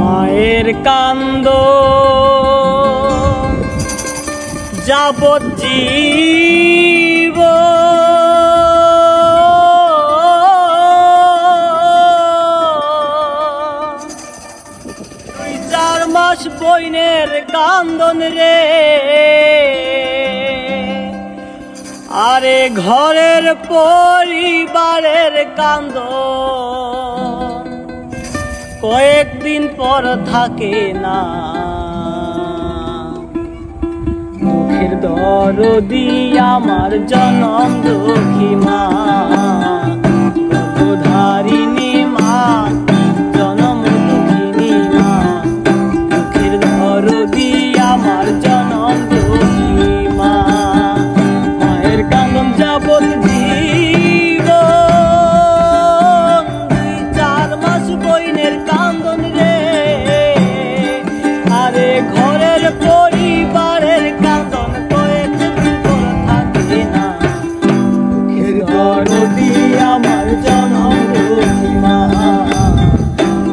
মায়ের কান্দ যাবজ্জীব দুই চার মাস বইনের কান্দন রে, আরে ঘরের পরিবারের কান্দন কয়েকদিন পর থাকে না। মুখের দরদি আমার জনম দুঃখী মা, গর্ভধারিণী মা, জনম দুঃখিনী মা। মুখের দরদি আমার জনম দুঃখী মা, মায়ের কান্দন যাবজ্জীব দুই চার মাস বইনের কান্দন রে, আরে ঘরের পরিবারের কান্দন কয়েকদিন পর থাকে না। মুখের দরদি আমার জনম দুঃখী মা,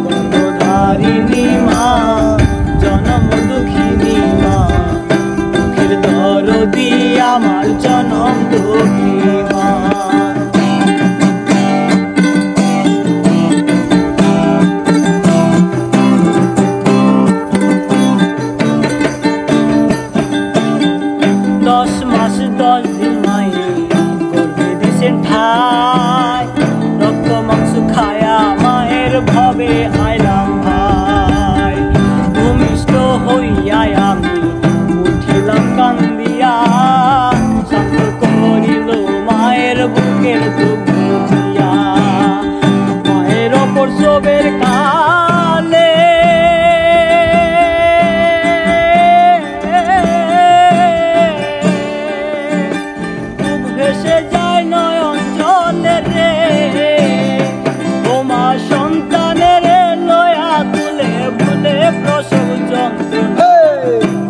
গর্ভধারিণী মা, জনম দুঃখিনী মা। মুখের দরদি আমার জনম দুঃখী মা। 10 মাস 10 দিন মায়ে গর্ভে দিছেন ঠাই, রক্ত মাংস খায়া মায়ের ভবে আইলাম ভাই। ভূমিষ্ঠ হইয়া আমি উঠিলাম কান্দিয়া, শান্ত করিল মায়ের বুকের দুঃখ দিয়া। মায়ের ওপর সবের কালে ভেসে যায় নয়ন জলে রে, ও মা সন্তানের লয়া তুলে ভুলে প্রসব যন্ত্রণা।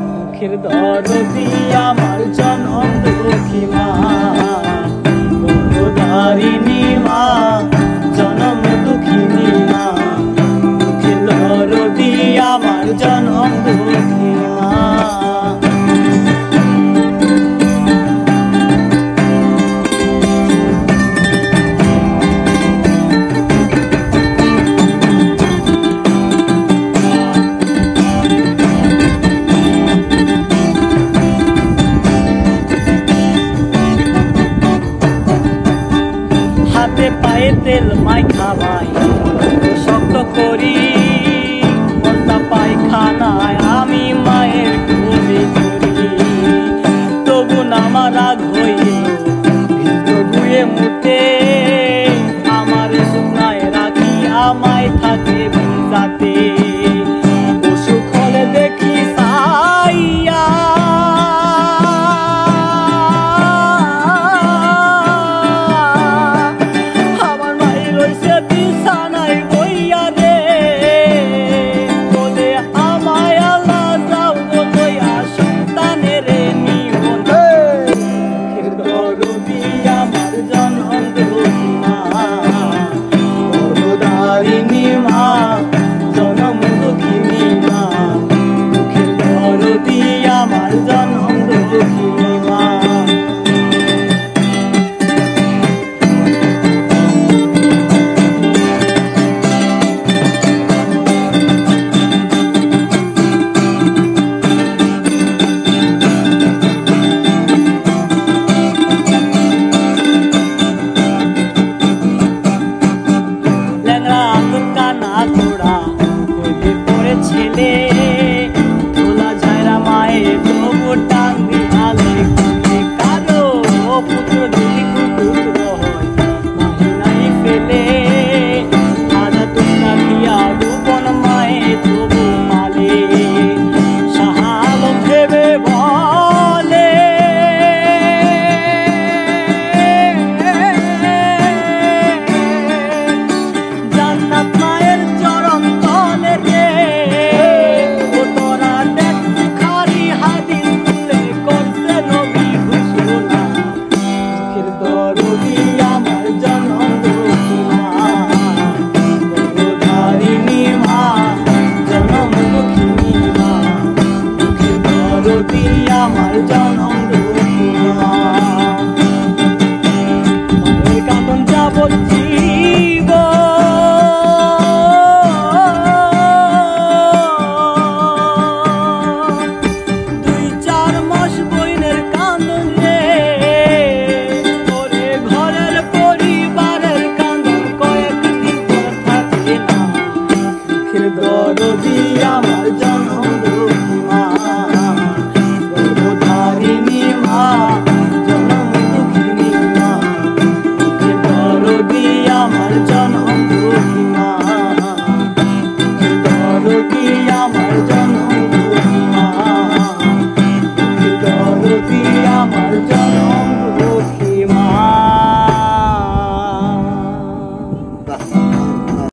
মুখের দরদি আমার জনম দুঃখী মা, গর্ভধারিণী মা, জনম দুঃখিনী মা। মুখের দরদি আমার জনম দুঃখী মা। হাতে পায়ে তেল মাইখা ভাই শক্ত করি, বস্তা পায়খানায় আমি মায়ের কোলে ধরি। তবু নামা রাগ হইল ভিজল গুয়ে মুতে, আমার শুকনায় রাখি আমায় থাকে ভিজাতে। অসুখ হলে দেখি সাইয়া, জনম দুঃখিনী মা। মুখের দরদি আমার জনম দুঃখিনী মা। ল্যাংড়া আতর কানা ঘোড়া হইলে পরে ছেলে,